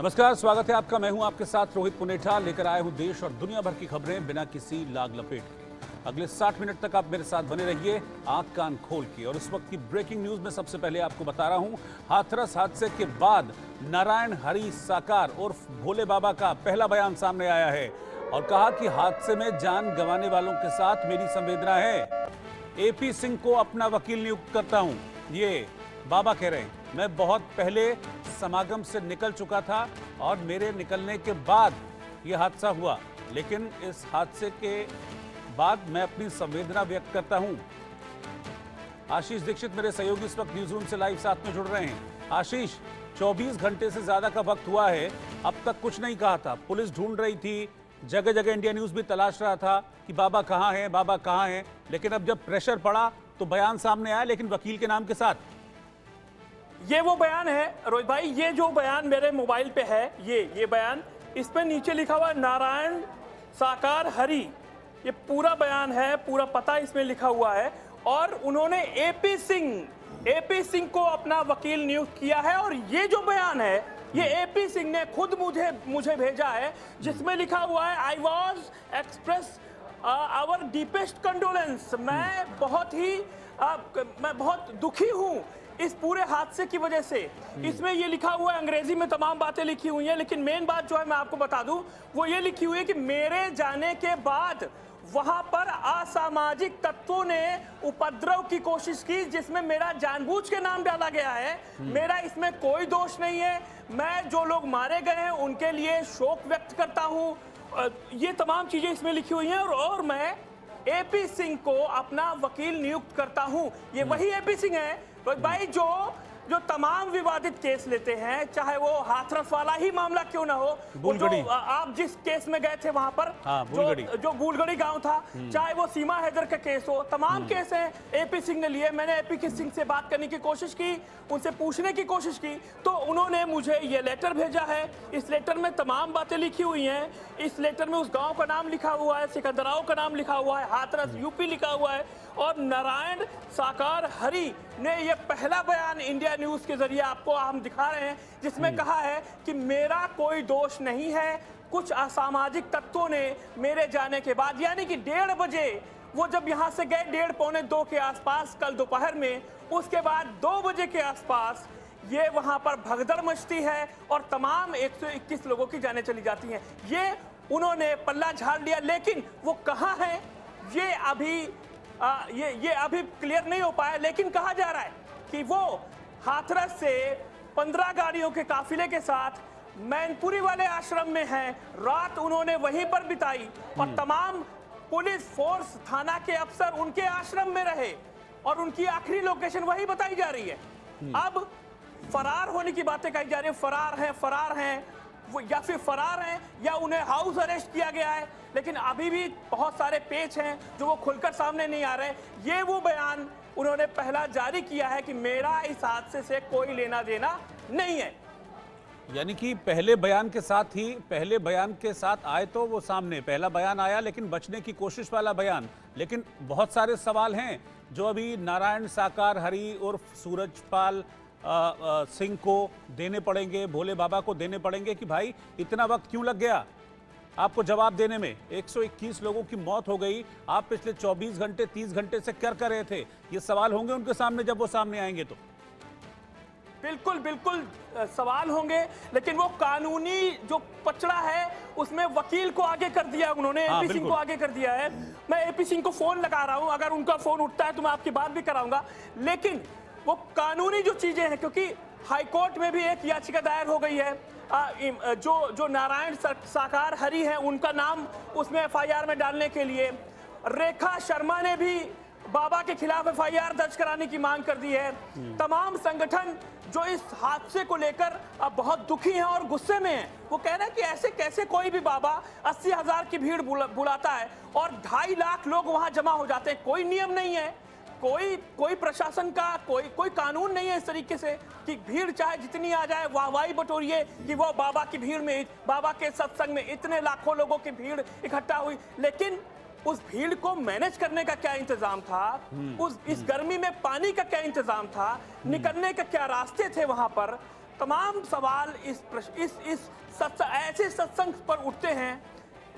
नमस्कार, स्वागत है आपका। मैं हूं आपके साथ रोहित पुनेठा, लेकर आया हूं देश और दुनिया भर की खबरें बिना किसी लाग लपेट के। अगले 60 मिनट तक आप मेरे साथ बने रहिए आंख कान खोल के। और इस वक्त की ब्रेकिंग न्यूज में सबसे पहले आपको बता रहा हूं, हाथरस हादसे के बाद नारायण हरि साकार उर्फ भोले बाबा का पहला बयान सामने आया है और कहा कि हादसे में जान गंवाने वालों के साथ मेरी संवेदना है। एपी सिंह को अपना वकील नियुक्त करता हूं, ये बाबा कह रहे हैं। मैं बहुत पहले समागम से निकल चुका था और मेरे निकलने के बाद यह हादसा हुआ, लेकिन इस हादसे के बाद मैं अपनी संवेदना व्यक्त करता हूं। आशीष दीक्षित मेरे सहयोगी इस वक्त न्यूज रूम से लाइव साथ में जुड़ रहे हैं। आशीष, 24 घंटे से ज्यादा का वक्त हुआ है, अब तक कुछ नहीं कहा था। पुलिस ढूंढ रही थी, जगह जगह इंडिया न्यूज भी तलाश रहा था कि बाबा कहां है, बाबा कहां है, लेकिन अब जब प्रेशर पड़ा तो बयान सामने आया, लेकिन वकील के नाम के साथ। ये वो बयान है रोहित भाई, ये जो बयान मेरे मोबाइल पे है, ये बयान, इस पे नीचे लिखा हुआ नारायण साकार हरि, ये पूरा बयान है, पूरा पता इसमें लिखा हुआ है। और उन्होंने एपी सिंह को अपना वकील नियुक्त किया है। और ये जो बयान है, ये एपी सिंह ने खुद मुझे भेजा है, जिसमें लिखा हुआ है, I was express our deepest condolence. मैं बहुत दुखी हूँ इस पूरे हादसे की वजह से। इसमें ये लिखा हुआ है, अंग्रेजी में तमाम बातें लिखी हुई हैं, लेकिन मेन बात जो है मैं आपको बता दूं, वो ये लिखी हुई है कि मेरे जाने के बाद वहां पर असामाजिक तत्वों ने उपद्रव की कोशिश की, जिसमें मेरा जानबूझ के नाम डाला गया है। मेरा इसमें कोई दोष नहीं है। मैं जो लोग मारे गए हैं उनके लिए शोक व्यक्त करता हूं। ये तमाम चीजें इसमें लिखी हुई हैं। और मैं एपी सिंह को अपना वकील नियुक्त करता हूं। ये वही एपी सिंह है रोहित भाई जो तमाम विवादित केस लेते हैं, चाहे वो हाथरस वाला ही मामला क्यों ना हो, जो आप जिस केस में गए थे वहां पर, जो बूलगढ़ी गांव था, चाहे वो सीमा हैदर का केस हो, तमाम केस हैं एपी सिंह ने लिए। मैंने एपी सिंह से बात करने की कोशिश की, उनसे पूछने की कोशिश की, तो उन्होंने मुझे ये लेटर भेजा है। इस लेटर में तमाम बातें लिखी हुई हैं। इस लेटर में उस गांव का नाम लिखा हुआ है, सिकंदराव का नाम लिखा हुआ है, हाथरस यूपी लिखा हुआ है। और नारायण साकार हरि ने यह पहला बयान इंडिया न्यूज के जरिए आपको हम दिखा रहे हैं, जिसमें कहा है कि मेरा कोई दोष नहीं है। कुछ असामाजिक तत्वों ने मेरे जाने के बाद, यानी कि 1:30 बजे वो जब यहां से गए, 1:30 पौने 2 के आसपास कल दोपहर में, उसके बाद 2 बजे के आसपास ये वहां पर भगदड़ मचती है और तमाम 121 लोगों की जानें चली जाती हैं। ये उन्होंने पल्ला झाड़ लिया, लेकिन वो कहां है ये अभी क्लियर नहीं हो पाया। लेकिन कहा जा रहा है कि वो हाथरस से 15 गाड़ियों के काफिले के साथ मैनपुरी वाले आश्रम में हैं। रात उन्होंने वहीं पर बिताई और तमाम पुलिस फोर्स, थाना के अफसर उनके आश्रम में रहे और उनकी आखिरी लोकेशन वही बताई जा रही है। अब फरार होने की बातें कही जा रही है, फरार हैं वो, या फिर फरार हैं या उन्हें हाउस अरेस्ट किया गया है, लेकिन अभी भी बहुत सारे पेच हैं जो वो खुलकर सामने नहीं आ रहे। ये वो बयान उन्होंने पहला जारी किया है कि मेरा इस हादसे से कोई लेना देना नहीं है। यानी कि पहले बयान के साथ आए तो वो सामने पहला बयान आया, लेकिन बचने की कोशिश वाला बयान। लेकिन बहुत सारे सवाल हैं जो अभी नारायण साकार हरि उर्फ सूरजपाल सिंह को देने पड़ेंगे, भोले बाबा को देने पड़ेंगे कि भाई इतना वक्त क्यों लग गया आपको जवाब देने में। 121 लोगों की मौत हो गई, आप पिछले 24 घंटे 30 घंटे से क्या कर रहे थे, ये सवाल होंगे उनके सामने जब वो सामने आएंगे तो। बिल्कुल सवाल होंगे, लेकिन वो कानूनी जो पचड़ा है उसमें वकील को आगे कर दिया उन्होंने, एपी सिंह को आगे कर दिया है। मैं एपी सिंह को फोन लगा रहा हूं, अगर उनका फोन उठता है तो मैं आपकी बात भी कराऊंगा। लेकिन वो कानूनी जो चीजें हैं, क्योंकि हाईकोर्ट में भी एक याचिका दायर हो गई है, जो नारायण साकार हरि हैं उनका नाम उसमें एफआईआर में डालने के लिए। रेखा शर्मा ने भी बाबा के खिलाफ एफआईआर दर्ज कराने की मांग कर दी है। तमाम संगठन जो इस हादसे को लेकर अब बहुत दुखी हैं और गुस्से में हैं, वो कह रहे हैं कि ऐसे कैसे कोई भी बाबा 80,000 की भीड़ बुलाता है और 2.5 लाख लोग वहां जमा हो जाते हैं। कोई नियम नहीं है, कोई प्रशासन का कोई कानून नहीं है इस तरीके से कि भीड़ चाहे जितनी आ जाए वाहवाही बटोरिए कि वो बाबा की भीड़ में, बाबा के सत्संग में इतने लाखों लोगों की भीड़ इकट्ठा हुई। लेकिन उस भीड़ को मैनेज करने का क्या इंतजाम था, इस गर्मी में पानी का क्या इंतजाम था, निकलने के क्या रास्ते थे वहां पर, तमाम सवाल ऐसे सत्संग पर उठते हैं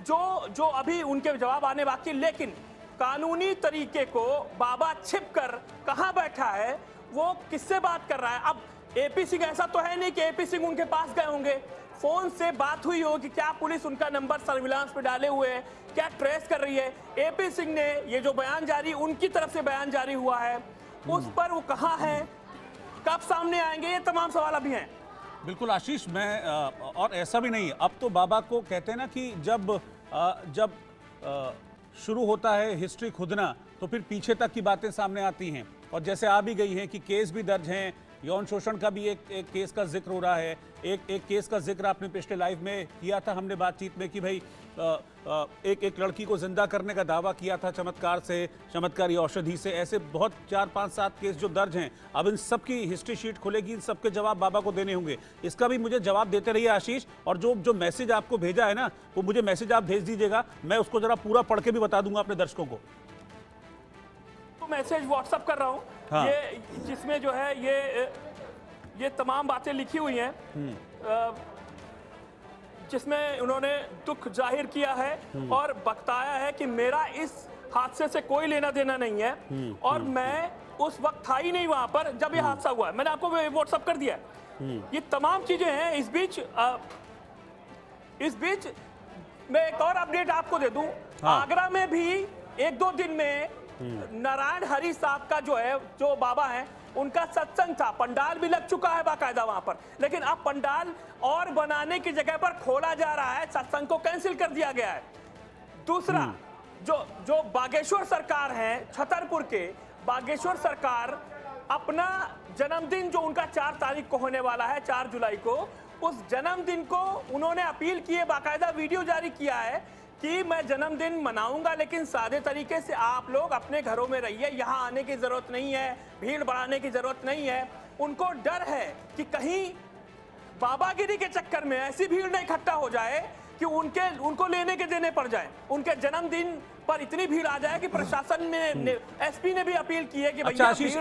जो अभी उनके जवाब आने बाकी, लेकिन कानूनी तरीके को बाबा छिपकर कहां बैठा है, वो किससे बात कर रहा है। अब एपी सिंह, ऐसा तो है नहीं कि एपी सिंह उनके पास गए होंगे, फोन से बात हुई होगी, क्या पुलिस उनका नंबर सर्विलांस पे डाले हुए है, क्या ट्रेस कर रही है। एपी सिंह ने ये जो बयान जारी, उनकी तरफ से बयान जारी हुआ है, उस पर वो कहां है, कब सामने आएंगे, ये तमाम सवाल अभी हैं। बिल्कुल आशीष, मैं और ऐसा भी नहीं, अब तो बाबा को कहते हैं ना कि जब शुरू होता है हिस्ट्री खुदना, तो फिर पीछे तक की बातें सामने आती हैं, और जैसे आ भी गई हैं कि केस भी दर्ज हैं, यौन शोषण का भी एक केस का जिक्र हो रहा है। एक केस का जिक्र आपने पिछले लाइव में किया था हमने बातचीत में कि भाई एक लड़की को जिंदा करने का दावा किया था चमत्कार से, चमत्कारी औषधि से। ऐसे बहुत 4, 5, 7 केस जो दर्ज हैं, अब इन सब की हिस्ट्री शीट खुलेगी, इन सब के जवाब बाबा को देने होंगे। इसका भी मुझे जवाब देते रहिए आशीष, और जो मैसेज आपको भेजा है ना, वो मुझे मैसेज आप भेज दीजिएगा, मैं उसको जरा पूरा पढ़ के भी बता दूंगा अपने दर्शकों को। तो मैसेज व्हाट्सएप कर रहा हूँ, हाँ। ये जिसमें जो है ये तमाम बातें लिखी हुई हैं, जिसमें उन्होंने दुख जाहिर किया है और बताया है कि मेरा इस हादसे से कोई लेना देना नहीं है, और मैं उस वक्त था ही नहीं वहां पर जब ये हादसा हुआ है। मैंने आपको व्हाट्सएप कर दिया है। ये तमाम चीजें हैं। इस बीच मैं एक और अपडेट आपको दे दूं। हाँ। आगरा में भी 1-2 दिन में नारायण हरि साहब का जो बाबा हैं, उनका सत्संग था, पंडाल भी लग चुका है बाकायदा वहां पर, लेकिन अब पंडाल और बनाने की जगह पर खोला जा रहा है, सत्संग को कैंसिल कर दिया गया है। दूसरा, जो बागेश्वर सरकार है, छतरपुर के बागेश्वर सरकार, अपना जन्मदिन जो उनका 4 तारीख को होने वाला है, 4 जुलाई को, उस जन्मदिन को उन्होंने अपील की है, बाकायदा वीडियो जारी किया है कि मैं जन्मदिन मनाऊंगा, लेकिन सादे तरीके से आप लोग अपने घरों में रहिए, यहाँ आने की जरूरत नहीं है, भीड़ बढ़ाने की जरूरत नहीं है। उनको डर है कि कहीं बाबागिरी के चक्कर में ऐसी भीड़ न इकट्ठा हो जाए कि उनको लेने के देने पड़ जाए, उनके जन्मदिन पर इतनी भीड़ आ जाए कि प्रशासन में एसपी ने भी अपील की है कि अच्छा आशीष,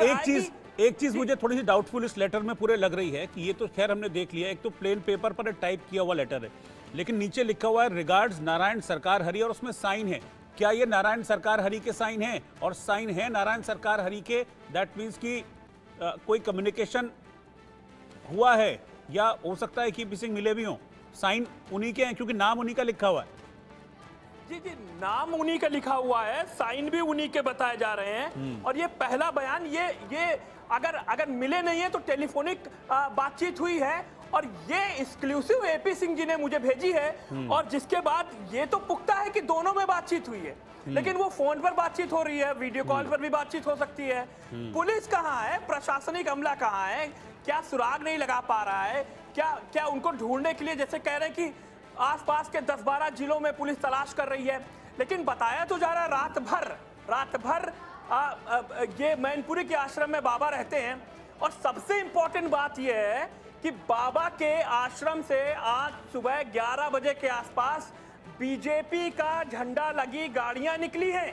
एक चीज मुझे थोड़ी सी डाउटफुल इस लेटर में पूरे लग रही है कि ये तो खैर हमने देख लिया, एक तो प्लेन पेपर पर टाइप किया हुआ लेटर है, लेकिन नीचे लिखा हुआ है रिगार्ड्स नारायण सरकार हरि, और उसमें साइन है। क्या ये नारायण सरकार हरि के साइन है? और साइन है नारायण सरकार हरि के, दैट मीन्स कि कोई कम्युनिकेशन हुआ है, या हो सकता है कि किसी मिले भी हों, साइन उन्हीं के हैं क्योंकि नाम उन्हीं का लिखा हुआ है। जी, नाम उन्हीं का लिखा हुआ है, साइन भी उन्हीं के बताए जा रहे हैं। और ये पहला बयान, ये अगर मिले नहीं है तो टेलीफोनिक बातचीत हुई है, और ये एक्सक्लूसिव एपी सिंह जी ने मुझे भेजी है, और जिसके बाद ये तो पुख्ता है कि दोनों में बातचीत हुई है, लेकिन वो फोन पर बातचीत हो रही है, वीडियो कॉल पर भी बातचीत हो सकती है। पुलिस कहाँ है, प्रशासनिक अमला कहाँ है, क्या सुराग नहीं लगा पा रहा है, क्या उनको ढूंढने के लिए, जैसे कह रहे हैं कि आसपास के 10-12 जिलों में पुलिस तलाश कर रही है, लेकिन बताया तो जा रहा है रात भर ये मैनपुरी के आश्रम में बाबा रहते हैं। और सबसे इंपॉर्टेंट बात यह है कि बाबा के आश्रम से आज सुबह 11 बजे के आसपास बीजेपी का झंडा लगी गाड़ियां निकली हैं।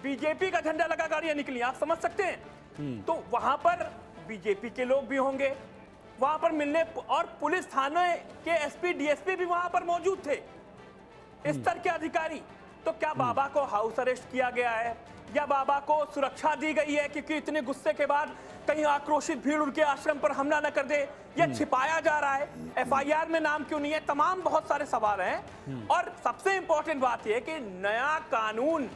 बीजेपी का झंडा लगा गाड़ियां निकली, आप समझ सकते हैं। तो वहां पर बीजेपी के लोग भी होंगे वहां पर मिलने, और पुलिस थाने के एसपी डीएसपी भी वहां पर मौजूद थे, स्तर के अधिकारी। तो क्या बाबा को हाउस अरेस्ट किया गया है, या बाबा को सुरक्षा दी गई है क्योंकि इतने गुस्से के बाद कहीं आक्रोशित भीड़ उनके आश्रम पर हमला न कर दे, या छिपाया जा रहा है, एफआईआर में नाम क्यों नहीं है, तमाम बहुत सारे सवाल हैं। और सबसे इंपॉर्टेंट बात यह कि नया कानून,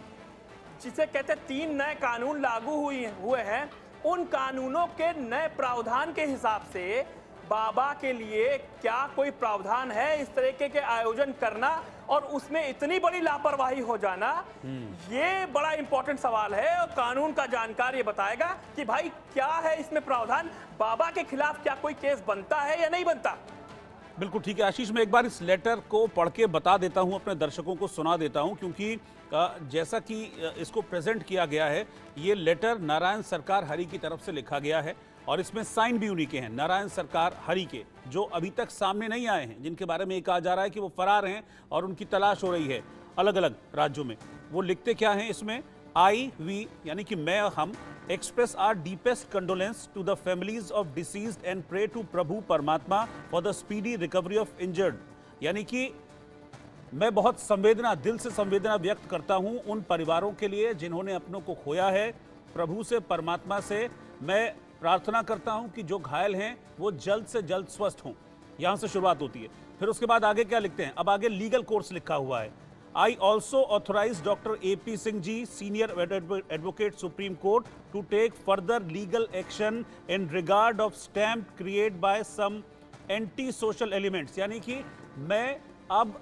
जिसे कहते हैं 3 नए कानून लागू हुए हैं, उन कानूनों के नए प्रावधान के हिसाब से बाबा के लिए क्या कोई प्रावधान है इस तरीके के आयोजन करना, और उसमें इतनी बड़ी लापरवाही हो जाना, ये बड़ा इंपॉर्टेंट सवाल है। और कानून का जानकार ये बताएगा कि भाई क्या है इसमें प्रावधान, बाबा के खिलाफ क्या कोई केस बनता है या नहीं बनता। बिल्कुल ठीक है आशीष, मैं एक बार इस लेटर को पढ़ के बता देता हूं, अपने दर्शकों को सुना देता हूं, क्योंकि जैसा कि इसको प्रेजेंट किया गया है, ये लेटर नारायण सरकार हरि की तरफ से लिखा गया है, और इसमें साइन भी उन्हीं के हैं, नारायण सरकार हरि के, जो अभी तक सामने नहीं आए हैं, जिनके बारे में कहा जा रहा है कि वो फरार हैं और उनकी तलाश हो रही है अलग अलग राज्यों में। वो लिखते क्या हैं इसमें, आई वी यानी कि मैं, हम express our deepest condolence to the families of deceased and pray to प्रभु परमात्मा for the speedy recovery of injured। यानी कि मैं बहुत संवेदना, दिल से संवेदना व्यक्त करता हूं उन परिवारों के लिए जिन्होंने अपनों को खोया है। प्रभु से, परमात्मा से मैं प्रार्थना करता हूं कि जो घायल हैं वो जल्द से जल्द स्वस्थ हों। यहां से शुरुआत होती है। फिर उसके बाद आगे क्या लिखते हैं? अब आगे लीगल कोर्स लिखा हुआ है। I also authorize Dr. A.P. Singh Ji, Senior Advocate Supreme Court, to take further legal action in regard of stamp created by some anti-social elements। यानी कि मैं अब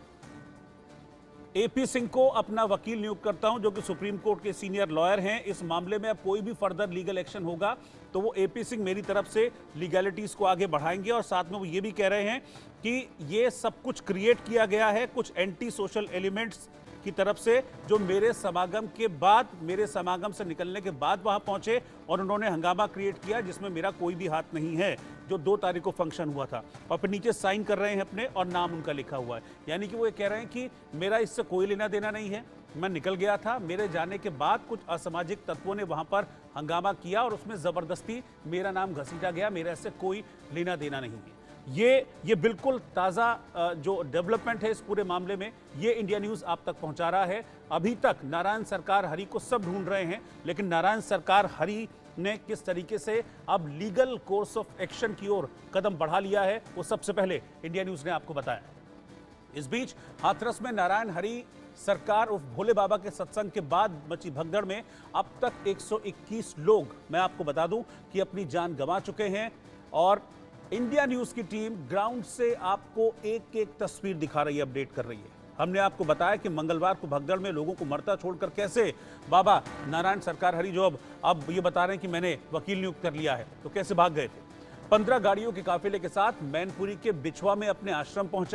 AP सिंह को अपना वकील नियुक्त करता हूं, जो कि सुप्रीम कोर्ट के सीनियर लॉयर हैं। इस मामले में अब कोई भी फर्दर लीगल एक्शन होगा तो वो AP सिंह मेरी तरफ से लीगैलिटीज को आगे बढ़ाएंगे। और साथ में वो ये भी कह रहे हैं कि ये सब कुछ क्रिएट किया गया है कुछ एंटी सोशल एलिमेंट्स की तरफ से, जो मेरे समागम के बाद, मेरे समागम से निकलने के बाद वहां पहुंचे और उन्होंने हंगामा क्रिएट किया जिसमें मेरा कोई भी हाथ नहीं है। जो 2 तारीख को फंक्शन हुआ था, और फिर नीचे साइन कर रहे हैं अपने और नाम उनका लिखा हुआ है। यानी कि वो ये कह रहे हैं कि मेरा इससे कोई लेना देना नहीं है, मैं निकल गया था, मेरे जाने के बाद कुछ असामाजिक तत्वों ने वहां पर हंगामा किया और उसमें जबरदस्ती मेरा नाम घसीटा गया, मेरा इससे कोई लेना देना नहीं है। ये बिल्कुल ताज़ा जो डेवलपमेंट है इस पूरे मामले में, ये इंडिया न्यूज़ आप तक पहुंचा रहा है। अभी तक नारायण सरकार हरि को सब ढूंढ रहे हैं, लेकिन नारायण सरकार हरि ने किस तरीके से अब लीगल कोर्स ऑफ एक्शन की ओर कदम बढ़ा लिया है, वो सबसे पहले इंडिया न्यूज़ ने आपको बताया। इस बीच हाथरस में नारायण हरि सरकार उर्फ भोले बाबा के सत्संग के बाद मची भगदड़ में अब तक 121 लोग, मैं आपको बता दूं, कि अपनी जान गंवा चुके हैं। और इंडिया न्यूज़ की टीम ग्राउंड से आपको एक एक तस्वीर दिखा रही है, अपडेट कर रही है। हमने आपको बताया कि मंगलवार को भगदड़ में लोगों को मरता छोड़कर कैसे बाबा नारायण सरकार हरि, जो अब ये बता रहे हैं कि मैंने वकील नियुक्त कर लिया है, तो कैसे भाग गए थे। 15 गाड़ियों के काफिले के साथ मैनपुरी के बिछवा में अपने आश्रम पहुंचा।